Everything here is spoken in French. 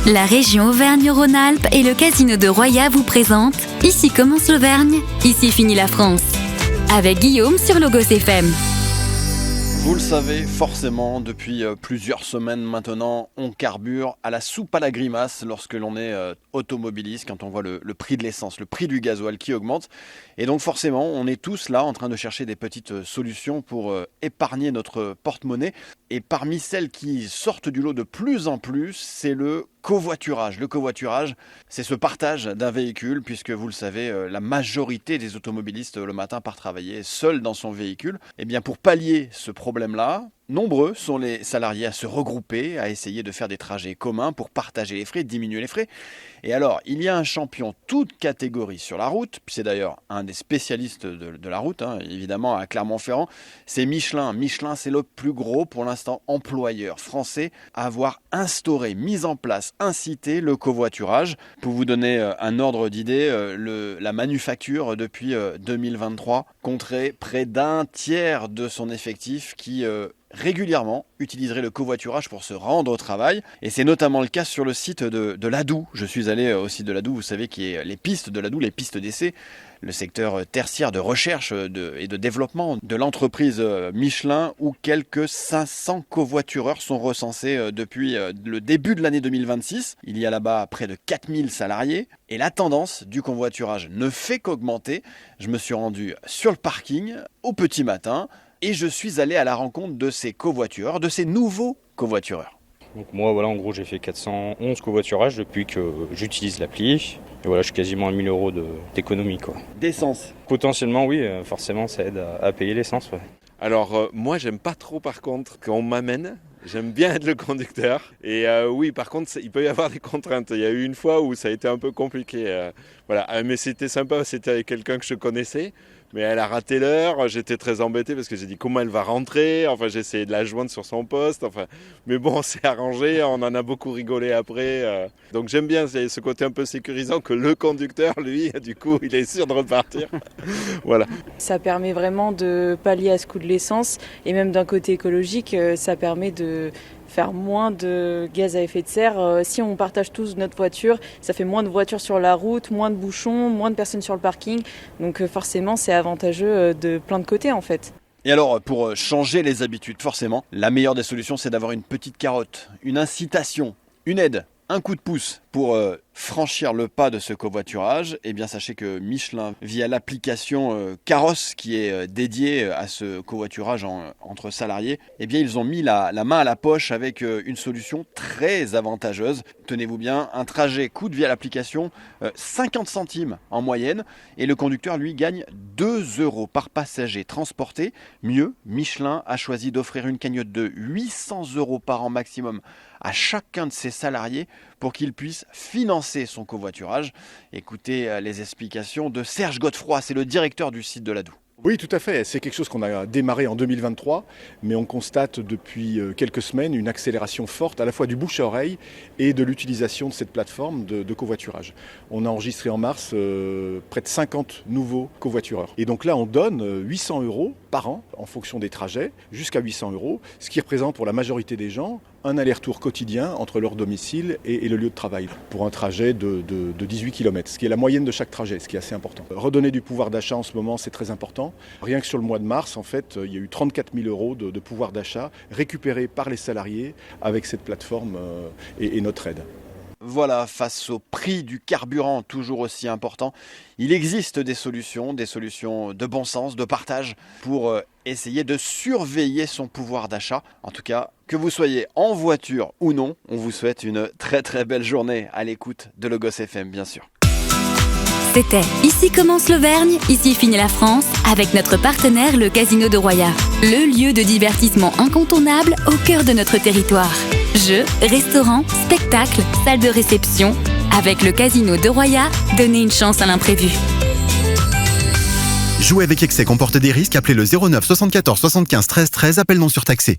La région Auvergne-Rhône-Alpes et le casino de Roya vous présentent Ici commence l'Auvergne, ici finit la France. Avec Guillaume sur Logos FM. Vous le savez forcément, depuis plusieurs semaines maintenant, on carbure à la soupe à la grimace lorsque l'on est automobiliste, quand on voit le prix de l'essence, le prix du gasoil qui augmente. Et donc forcément, on est tous là en train de chercher des petites solutions pour épargner notre porte-monnaie. Et parmi celles qui sortent du lot de plus en plus, c'est le covoiturage. Le covoiturage, c'est ce partage d'un véhicule, puisque vous le savez, la majorité des automobilistes le matin partent travailler seul dans son véhicule. Et bien pour pallier ce problème-là, nombreux sont les salariés à se regrouper, à essayer de faire des trajets communs pour partager les frais, diminuer les frais. Et alors, il y a un champion toute catégorie sur la route, puis c'est d'ailleurs un des spécialistes de la route, évidemment à Clermont-Ferrand, c'est Michelin. Michelin, c'est le plus gros, pour l'instant, employeur français à avoir instauré, mis en place, incité le covoiturage. Pour vous donner un ordre d'idée, la manufacture, depuis 2023, compterait près d'un tiers de son effectif qui régulièrement utiliserait le covoiturage pour se rendre au travail. Et c'est notamment le cas sur le site de l'Adoux. Je suis allé au site de l'Adoux, vous savez, qui est les pistes de l'Adoux, les pistes d'essai, le secteur tertiaire de recherche et de développement de l'entreprise Michelin, où quelques 500 covoitureurs sont recensés depuis le début de l'année 2026. Il y a là-bas près de 4000 salariés. Et la tendance du covoiturage ne fait qu'augmenter. Je me suis rendu sur le parking au petit matin, et je suis allé à la rencontre de ces covoitureurs, de ces nouveaux covoitureurs. Donc moi, voilà, en gros, j'ai fait 411 covoiturages depuis que j'utilise l'appli. Et voilà, je suis quasiment à 1000 € d'économie, quoi. D'essence. Potentiellement, oui, forcément, ça aide à payer l'essence, ouais. Alors, moi, j'aime pas trop, par contre, quand on m'amène. J'aime bien être le conducteur. Et oui, par contre, il peut y avoir des contraintes. Il y a eu une fois où ça a été un peu compliqué. Voilà, mais c'était sympa, c'était avec quelqu'un que je connaissais. Mais elle a raté l'heure, j'étais très embêté parce que j'ai dit comment elle va rentrer, enfin j'ai essayé de la joindre sur son poste, mais bon on s'est arrangé, on en a beaucoup rigolé après, donc j'aime bien ce côté un peu sécurisant que le conducteur lui, du coup il est sûr de repartir, voilà. Ça permet vraiment de pallier à ce coût de l'essence et même d'un côté écologique, ça permet de faire moins de gaz à effet de serre. Si on partage tous notre voiture, ça fait moins de voitures sur la route, moins de bouchons, moins de personnes sur le parking. Donc forcément, c'est avantageux de plein de côtés en fait. Et alors, pour changer les habitudes, forcément, la meilleure des solutions, c'est d'avoir une petite carotte, une incitation, une aide, un coup de pouce pour franchir le pas de ce covoiturage. Eh bien, sachez que Michelin, via l'application Carrosse qui est dédiée à ce covoiturage entre salariés, eh bien, ils ont mis la main à la poche avec une solution très avantageuse. Tenez-vous bien, un trajet coûte via l'application 50 centimes en moyenne et le conducteur, lui, gagne 2 € par passager transporté. Mieux, Michelin a choisi d'offrir une cagnotte de 800 € par an maximum à chacun de ses salariés pour qu'il puisse financer son covoiturage. Écoutez les explications de Serge Godefroy, c'est le directeur du site de l'Adoux. Oui, tout à fait. C'est quelque chose qu'on a démarré en 2023, mais on constate depuis quelques semaines une accélération forte à la fois du bouche à oreille et de l'utilisation de cette plateforme de covoiturage. On a enregistré en mars près de 50 nouveaux covoitureurs. Et donc là, on donne 800 € par an en fonction des trajets, jusqu'à 800 €, ce qui représente pour la majorité des gens un aller-retour quotidien entre leur domicile et le lieu de travail pour un trajet de 18 km, ce qui est la moyenne de chaque trajet, ce qui est assez important. Redonner du pouvoir d'achat en ce moment, c'est très important. Rien que sur le mois de mars, en fait, il y a eu 34 000 € de pouvoir d'achat récupérés par les salariés avec cette plateforme et notre aide. Voilà, face au prix du carburant toujours aussi important, il existe des solutions de bon sens, de partage pour essayer de surveiller son pouvoir d'achat. En tout cas, que vous soyez en voiture ou non, on vous souhaite une très très belle journée à l'écoute de Logos FM, bien sûr. C'était Ici commence l'Auvergne, ici finit la France, avec notre partenaire le Casino de Roya. Le lieu de divertissement incontournable au cœur de notre territoire. Jeux, restaurants, spectacles, salles de réception. Avec le Casino de Roya, donnez une chance à l'imprévu. Jouer avec excès comporte des risques. Appelez le 09 74 75 13 13, appel non surtaxé.